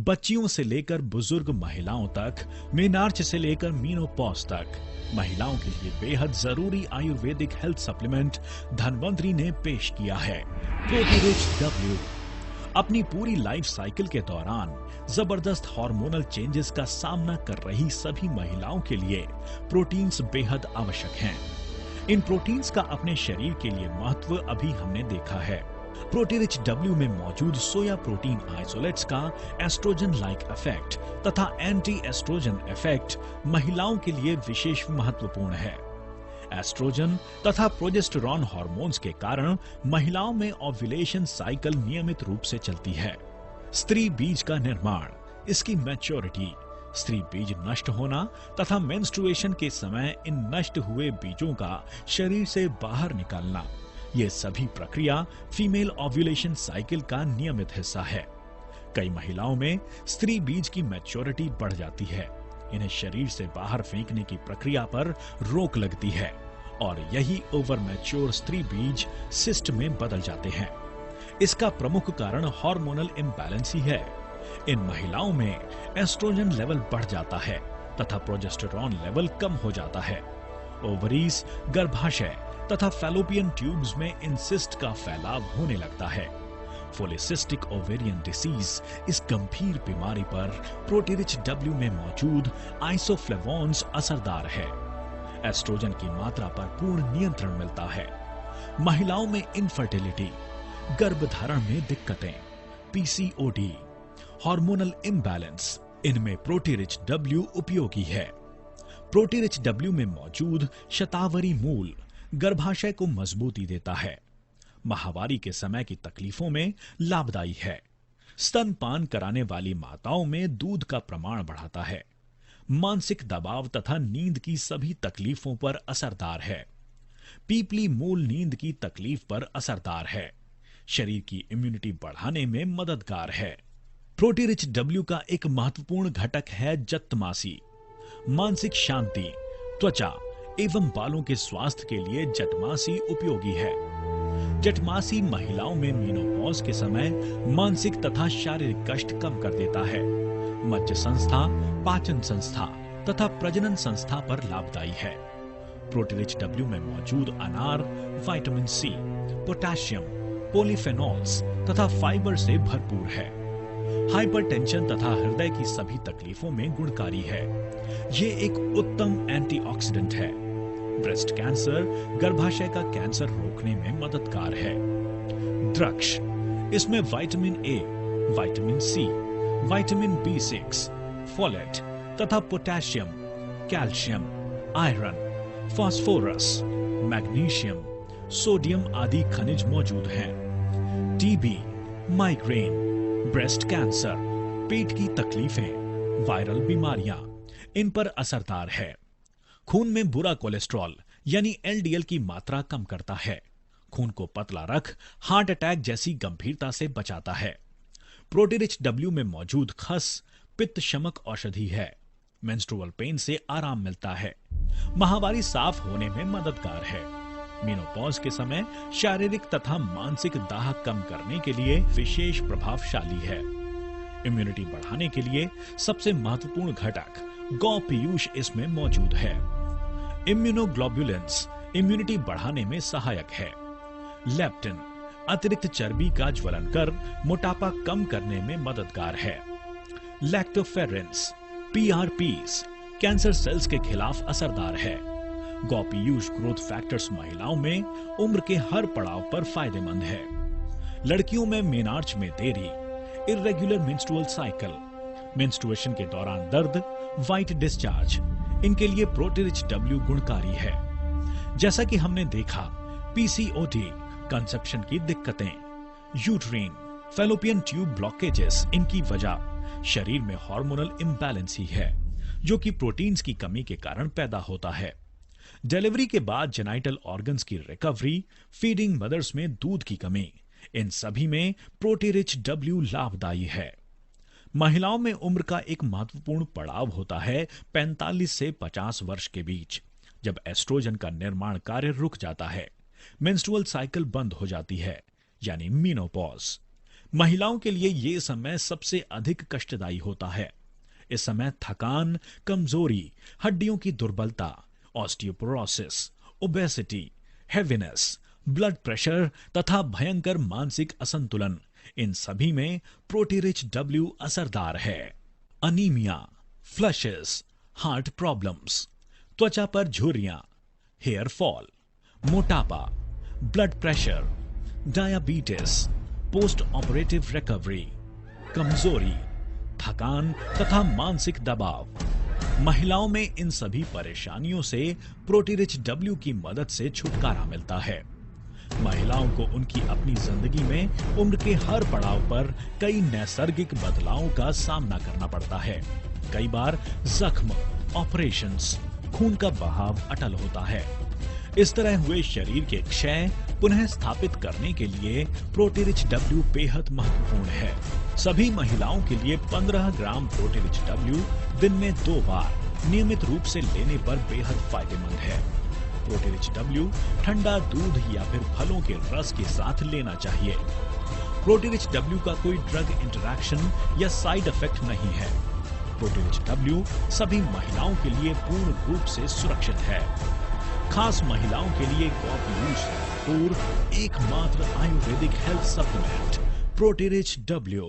बच्चियों से लेकर बुजुर्ग महिलाओं तक, मेनार्च से लेकर मीनोपॉज तक महिलाओं के लिए बेहद जरूरी आयुर्वेदिक हेल्थ सप्लीमेंट धन्वंतरी ने पेश किया है प्रोटीरिच डब्ल्यू। अपनी पूरी लाइफ साइकिल के दौरान जबरदस्त हार्मोनल चेंजेस का सामना कर रही सभी महिलाओं के लिए प्रोटीन्स बेहद आवश्यक हैं। इन प्रोटीन्स का अपने शरीर के लिए महत्व अभी हमने देखा है। प्रोटीरिच डब्ल्यू में मौजूद सोया प्रोटीन आइसोलेट्स का एस्ट्रोजन लाइक इफेक्ट तथा एंटी एस्ट्रोजन इफेक्ट महिलाओं के लिए विशेष महत्वपूर्ण है। एस्ट्रोजन तथा प्रोजेस्टेरॉन हार्मोन्स के कारण महिलाओं में ओव्यूलेशन साइकिल नियमित रूप से चलती है। स्त्री बीज का निर्माण, इसकी मैच्योरिटी, स्त्री बीज नष्ट होना तथा मेंस्ट्रुएशन के समय इन नष्ट हुए बीजों का शरीर से बाहर निकलना, ये सभी प्रक्रिया फीमेल ओव्यूलेशन साइकिल का नियमित हिस्सा है। कई महिलाओं में स्त्री बीज की मैच्योरिटी बढ़ जाती है, इन्हें शरीर से बाहर फेंकने की प्रक्रिया पर रोक लगती है और यही ओवर मैच्योर स्त्री बीज सिस्ट में बदल जाते हैं। इसका प्रमुख कारण हार्मोनल इम्बैलेंस ही है। इन महिलाओं में एस्ट्रोजन लेवल बढ़ जाता है तथा प्रोजेस्टेरॉन लेवल कम हो जाता है। ओवरीज, गर्भाशय तथा फैलोपियन ट्यूब्स में इन सिस्ट का फैलाव होने लगता है। पॉलीसिस्टिक ओवेरियन डिसीज, इस गंभीर बीमारी पर प्रोटीरिच डब्ल्यू में मौजूद आइसोफ्लेवोन्स असरदार है। एस्ट्रोजन की मात्रा पर पूर्ण नियंत्रण मिलता है। महिलाओं में इनफर्टिलिटी, गर्भधारण में दिक्कतें, पीसीओडी, हार्मोनल इम्बैलेंस, इनमें प्रोटीरिच डब्ल्यू उपयोगी है। प्रोटीरिच डब्ल्यू में मौजूद शतावरी मूल गर्भाशय को मजबूती देता है। माहवारी के समय की तकलीफों में लाभदायी है। स्तनपान कराने वाली माताओं में दूध का प्रमाण बढ़ाता है। मानसिक दबाव तथा नींद की सभी तकलीफों पर असरदार है। पीपली मूल नींद की तकलीफ पर असरदार है। शरीर की इम्यूनिटी बढ़ाने में मददगार है। प्रोटीरिच डब्ल्यू का एक महत्वपूर्ण घटक है जटमासी। मानसिक शांति, त्वचा एवं बालों के स्वास्थ्य के लिए जटमासी उपयोगी है। जटमासी महिलाओं में मीनोपॉज के समय मानसिक तथा शारीरिक कष्ट कम कर देता है। मज्ज संस्था, पाचन संस्था तथा प्रजनन संस्था पर लाभदायी है। प्रोटीरिच डब्ल्यू में मौजूद अनार विटामिन सी, पोटेशियम, पॉलीफेनॉल्स तथा फाइबर से भरपूर है। हाइपरटेंशन तथा हृदय की सभी तकलीफों में गुणकारी है। ये एक उत्तम एंटीऑक्सीडेंट है। ब्रेस्ट कैंसर, गर्भाशय का कैंसर रोकने में मददगार है। द्रक्ष, इसमें vitamin A, vitamin C, vitamin B6, folate तथा potassium, calcium, iron, phosphorus, magnesium, sodium आदि खनिज मौजूद हैं। टीबी, माइग्रेन, ब्रेस्ट कैंसर, पेट की तकलीफें, वायरल बीमारियां, इन पर असरदार है। खून में बुरा कोलेस्ट्रॉल यानी LDL की मात्रा कम करता है। खून को पतला रख हार्ट अटैक जैसी गंभीरता से बचाता है। प्रोटीरिच डब्ल्यू में मौजूद खस पित्त शमक औषधि है। मेंस्ट्रुअल पेन से आराम मिलता है। माहवारी साफ होने में मददगार है। मेनोपॉज के समय शारीरिक तथा मानसिक दाह कम करने के लिए विशेष प्रभावशाली है। इम्यूनिटी बढ़ाने के लिए सबसे महत्वपूर्ण घटक गौ पीयूष इसमें मौजूद है। इम्यूनोग्लोबुलेंस इम्यूनिटी बढ़ाने में सहायक है। लेप्टिन अतिरिक्त चर्बी का ज्वलन कर मोटापा कम करने में मददगार है। लैक्टोफेरेंस PRPs कैंसर सेल्स के खिलाफ असरदार है। गौ पीयूष ग्रोथ फैक्टर्स महिलाओं में उम्र के हर पड़ाव पर फायदेमंद है। लड़कियों में मेनार्च में देरी, इर्रेगुलर मेंस्ट्रुअल साइकिल, मेंस्ट्रुएशन के दौरान दर्द, व्हाइट डिस्चार्ज, इनके लिए प्रोटीरिच डब्ल्यू गुणकारी है। जैसा कि हमने देखा, PCOD, कंसेप्शन की दिक्कतें, यूट्रीन, फैलोपियन ट्यूब ब्लॉकेजेस, इनकी वजह शरीर में हार्मोनल इम्बैलेंस ही है, जो कि प्रोटीन्स की कमी के कारण पैदा होता है। डिलीवरी के बाद जेनाइटल ऑर्गन्स की रिकवरी, फीडिंग मदर्स में दूध की कमी, इन सभी में प्रोटीरिच डब्ल्यू लाभदायी है। महिलाओं में उम्र का एक महत्वपूर्ण पड़ाव होता है 45 से 50 वर्ष के बीच, जब एस्ट्रोजन का निर्माण कार्य रुक जाता है, मेंस्ट्रुअल साइकिल बंद हो जाती है, यानी मीनोपॉज। महिलाओं के लिए ये समय सबसे अधिक कष्टदायी होता है। इस समय थकान, कमजोरी, हड्डियों की दुर्बलता, osteoporosis, obesity, heaviness, blood pressure तथा भयंकर मानसिक असंतुलन, इन सभी में प्रोटीरिच डब्ल्यू असरदार है। अनीमिया, फ्लशेस, हार्ट प्रॉब्लम्स, त्वचा पर झुर्रियां, हेयर फॉल, मोटापा, blood pressure, diabetes, post operative recovery, कमजोरी, थकान तथा मानसिक दबाव। महिलाओं में इन सभी परेशानियों से प्रोटीरिच डब्ल्यू की मदद से छुटकारा मिलता है। महिलाओं को उनकी अपनी जिंदगी में उम्र के हर पड़ाव पर कई नैसर्गिक बदलावों का सामना करना पड़ता है। कई बार जख्म, ऑपरेशंस, खून का बहाव अटल होता है। इस तरह हुए शरीर के क्षय पुनः स्थापित करने के लिए प्रोटीरिच डब्ल्यू बेहद महत्वपूर्ण है। सभी महिलाओं के लिए 15 ग्राम प्रोटीरिच डब्ल्यू दिन में 2 बार नियमित रूप से लेने पर बेहद फायदेमंद है। प्रोटीरिच डब्ल्यू ठंडा दूध या फिर फलों के रस के साथ लेना चाहिए। प्रोटीरिच डब्ल्यू का कोई ड्रग इंटरैक्शन या साइड इफेक्ट नहीं है। प्रोटीरिच डब्ल्यू सभी महिलाओं के लिए पूर्ण रूप से सुरक्षित है। खास महिलाओं के लिए गौपीयूष से भरपूर एकमात्र आयुर्वेदिक हेल्थ सप्लीमेंट प्रोटीरिच डब्ल्यू।